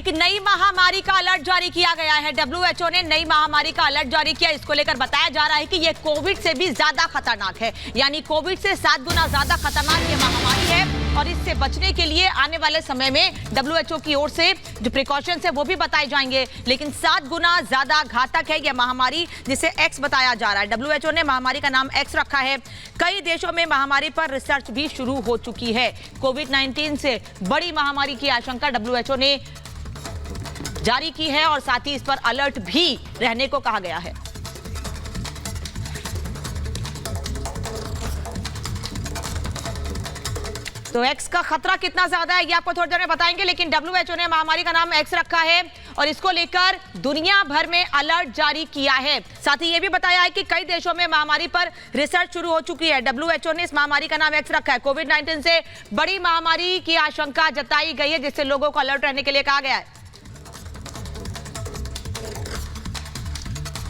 एक नई महामारी का अलर्ट जारी किया गया है। डब्ल्यूएचओ ने नई महामारी का अलर्ट जारी किया। इसको लेकर बताया जा रहा है कि यह कोविड से भी ज्यादा खतरनाक है, यानी कोविड से 7 गुना ज्यादा खतरनाक ये महामारी है। और इससे बचने के लिए आने वाले समय में डब्ल्यूएचओ की ओर से जो प्रिकॉशंस है वो भी बताए जाएंगे, लेकिन 7 गुना ज्यादा घातक है यह महामारी, जिसे एक्स बताया जा रहा है। डब्ल्यूएचओ ने महामारी का नाम एक्स रखा है। कई देशों में महामारी पर रिसर्च भी शुरू हो चुकी है। कोविड-19 से बड़ी महामारी की आशंका डब्ल्यूएचओ ने जारी की है और साथ ही इस पर अलर्ट भी रहने को कहा गया है। तो एक्स का खतरा कितना ज्यादा है ये आपको थोड़ी देर में बताएंगे, लेकिन डब्ल्यूएचओ ने महामारी का नाम एक्स रखा है और इसको लेकर दुनिया भर में अलर्ट जारी किया है। साथ ही ये भी बताया है कि कई देशों में महामारी पर रिसर्च शुरू हो चुकी है। डब्ल्यूएचओ ने इस महामारी का नाम एक्स रखा है। कोविड-19 से बड़ी महामारी की आशंका जताई गई है, जिससे लोगों को अलर्ट रहने के लिए कहा गया है।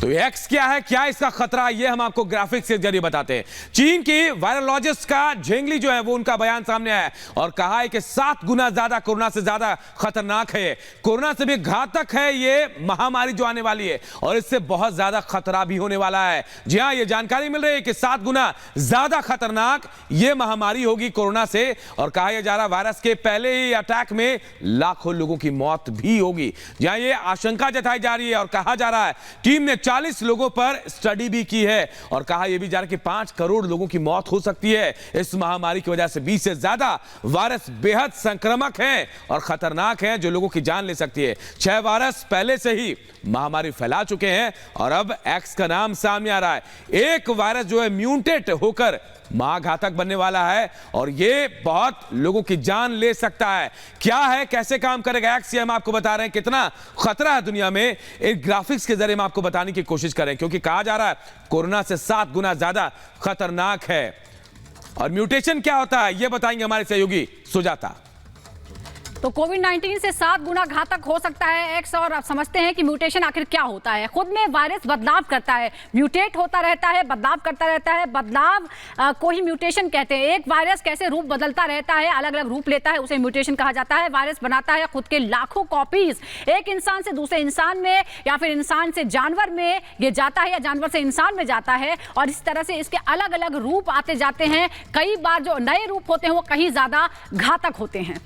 तो एक्स क्या है, क्या इसका खतरा, ये हम आपको ग्राफिक्स के जरिए बताते हैं। चीन की वायरोलॉजिस्ट का झेंगली जो है वो उनका बयान सामने आया और कहा है कि 7 गुना ज्यादा कोरोना से ज्यादा खतरनाक है, कोरोना से भी घातक है ये महामारी जो आने वाली है और इससे बहुत ज्यादा खतरा भी होने वाला है। जी हां, ये जानकारी मिल रही है कि 7 गुना ज्यादा खतरनाक ये महामारी होगी कोरोना से। और कहा यह जा रहा वायरस के पहले ही अटैक में लाखों लोगों की मौत भी होगी। जहां ये आशंका जताई जा रही है और कहा जा रहा है टीम ने 40 लोगों पर स्टडी भी की है और कहा यह भी जा रहा है कि 5 करोड़ लोगों की मौत हो सकती है इस महामारी की वजह से। 20 से ज्यादा वायरस बेहद संक्रामक हैं और खतरनाक हैं जो लोगों की जान ले सकती है। 6 वायरस पहले से ही महामारी फैला चुके हैं और अब एक्स का नाम सामने आ रहा है। एक वायरस जो है म्यूटेट होकर महाघातक बनने वाला है और ये बहुत लोगों की जान ले सकता है। क्या है, कैसे काम करेगा एक्स, ये हम आपको बता रहे हैं। कितना खतरा है दुनिया में, एक ग्राफिक्स के जरिए हम आपको बताने की कोशिश करें, क्योंकि कहा जा रहा है कोरोना से 7 गुना ज्यादा खतरनाक है। और म्यूटेशन क्या होता है ये बताएंगे हमारे सहयोगी सुजाता। तो कोविड-19 से 7 गुना घातक हो सकता है एक्स, और आप समझते हैं कि म्यूटेशन आखिर क्या होता है। खुद में वायरस बदलाव करता है, म्यूटेट होता रहता है, बदलाव करता रहता है। बदलाव को ही म्यूटेशन कहते हैं। एक वायरस कैसे रूप बदलता रहता है, अलग अलग रूप लेता है, उसे म्यूटेशन कहा जाता है। वायरस बनाता है खुद के लाखों कॉपीज, एक इंसान से दूसरे इंसान में या फिर इंसान से जानवर में ये जाता है या जानवर से इंसान में जाता है और इस तरह से इसके अलग अलग रूप आते जाते हैं। कई बार जो नए रूप होते हैं वो कहीं ज्यादा घातक होते हैं।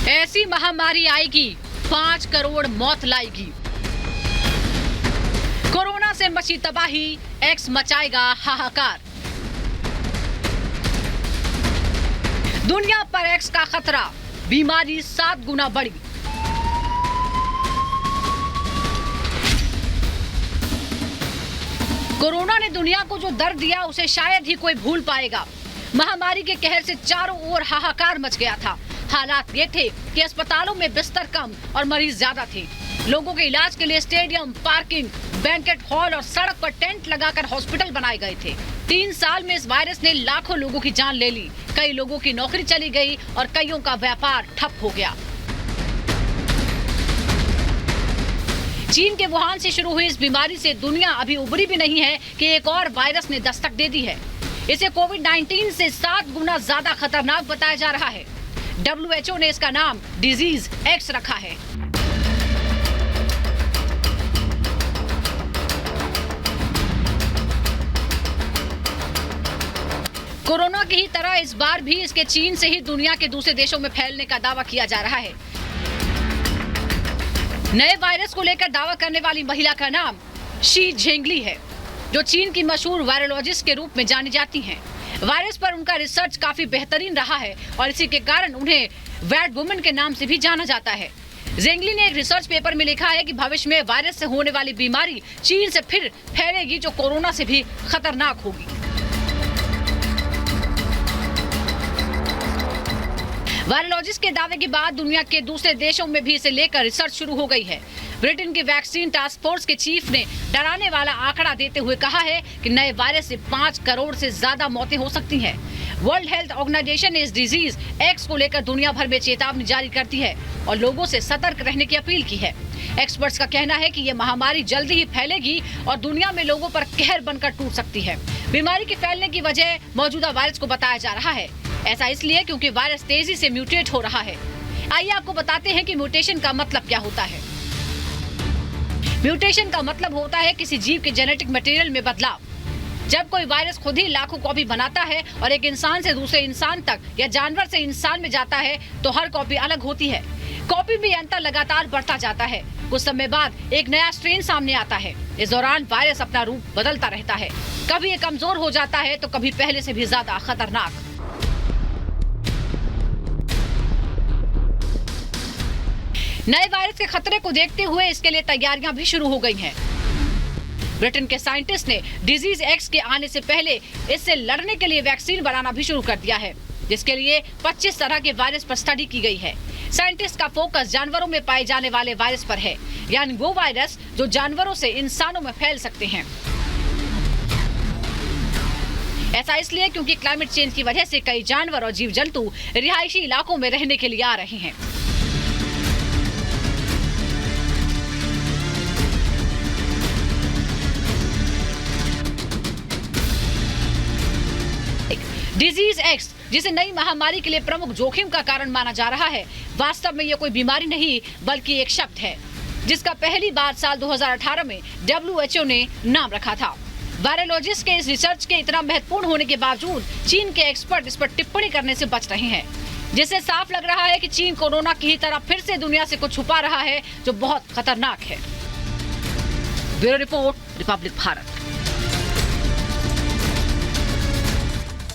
ऐसी महामारी आएगी 5 करोड़ मौत लाएगी। कोरोना से मची तबाही, एक्स मचाएगा हाहाकार। दुनिया पर एक्स का खतरा, बीमारी 7 गुना बढ़ी। कोरोना ने दुनिया को जो दर्द दिया उसे शायद ही कोई भूल पाएगा। महामारी के कहर से चारों ओर हाहाकार मच गया था। हालात ये थे कि अस्पतालों में बिस्तर कम और मरीज ज्यादा थे। लोगों के इलाज के लिए स्टेडियम, पार्किंग, बैंकेट हॉल और सड़क पर टेंट लगाकर हॉस्पिटल बनाए गए थे। 3 साल में इस वायरस ने लाखों लोगों की जान ले ली। कई लोगों की नौकरी चली गई और कईयों का व्यापार ठप हो गया। चीन के वुहान से शुरू हुई इस बीमारी से दुनिया अभी उबरी भी नहीं है कि एक और वायरस ने दस्तक दे दी है। इसे कोविड-19 से 7 गुना ज्यादा खतरनाक बताया जा रहा है। डब्ल्यूएचओ ने इसका नाम डिजीज एक्स रखा है। कोरोना की ही तरह इस बार भी इसके चीन से ही दुनिया के दूसरे देशों में फैलने का दावा किया जा रहा है। नए वायरस को लेकर दावा करने वाली महिला का नाम शी झेंगली है, जो चीन की मशहूर वायरोलॉजिस्ट के रूप में जानी जाती हैं। वायरस पर उनका रिसर्च काफी बेहतरीन रहा है और इसी के कारण उन्हें वैड वुमन के नाम से भी जाना जाता है। जेंगली ने एक रिसर्च पेपर में लिखा है कि भविष्य में वायरस से होने वाली बीमारी चीन से फिर फैलेगी, जो कोरोना से भी खतरनाक होगी। वायरोलॉजिस्ट के दावे के बाद दुनिया के दूसरे देशों में भी इसे लेकर रिसर्च शुरू हो गई है। ब्रिटेन की वैक्सीन टास्क फोर्स के चीफ ने डराने वाला आंकड़ा देते हुए कहा है कि नए वायरस से 5 करोड़ से ज्यादा मौतें हो सकती हैं। वर्ल्ड हेल्थ ऑर्गेनाइजेशन ने इस डिजीज एक्स को लेकर दुनिया भर में चेतावनी जारी करती है और लोगों से सतर्क रहने की अपील की है। एक्सपर्ट्स का कहना है कि ये महामारी जल्दी ही फैलेगी और दुनिया में लोगों पर कहर बनकर टूट सकती है। बीमारी के फैलने की वजह मौजूदा वायरस को बताया जा रहा है। ऐसा इसलिए क्योंकि वायरस तेजी से म्यूटेट हो रहा है। आइए आपको बताते हैं कि म्यूटेशन का मतलब क्या होता है। म्यूटेशन का मतलब होता है किसी जीव के जेनेटिक मटेरियल में बदलाव। जब कोई वायरस खुद ही लाखों कॉपी बनाता है और एक इंसान से दूसरे इंसान तक या जानवर से इंसान में जाता है तो हर कॉपी अलग होती है। कॉपी में अंतर लगातार बढ़ता जाता है। कुछ समय बाद एक नया स्ट्रेन सामने आता है। इस दौरान वायरस अपना रूप बदलता रहता है। कभी ये कमजोर हो जाता है तो कभी पहले से भी ज्यादा खतरनाक। नए वायरस के खतरे को देखते हुए इसके लिए तैयारियां भी शुरू हो गई हैं। ब्रिटेन के साइंटिस्ट ने डिजीज एक्स के आने से पहले इससे लड़ने के लिए वैक्सीन बनाना भी शुरू कर दिया है, जिसके लिए 25 तरह के वायरस पर स्टडी की गई है। साइंटिस्ट का फोकस जानवरों में पाए जाने वाले वायरस पर है, यानी वो वायरस जो जानवरों से इंसानों में फैल सकते हैं। ऐसा इसलिए क्योंकि क्लाइमेट चेंज की वजह से कई जानवर और जीव जंतु रिहायशी इलाकों में रहने के लिए आ रहे हैं। डिजीज एक्स, जिसे नई महामारी के लिए प्रमुख जोखिम का कारण माना जा रहा है, वास्तव में यह कोई बीमारी नहीं बल्कि एक शब्द है, जिसका पहली बार साल 2018 में WHO ने नाम रखा था। वायरोलॉजिस्ट के इस रिसर्च के इतना महत्वपूर्ण होने के बावजूद चीन के एक्सपर्ट इस पर टिप्पणी करने से बच रहे हैं, जिससे साफ लग रहा है कि चीन कोरोना की ही तरह फिर से दुनिया से कुछ छुपा रहा है जो बहुत खतरनाक है। Bureau report, Republic Bharat.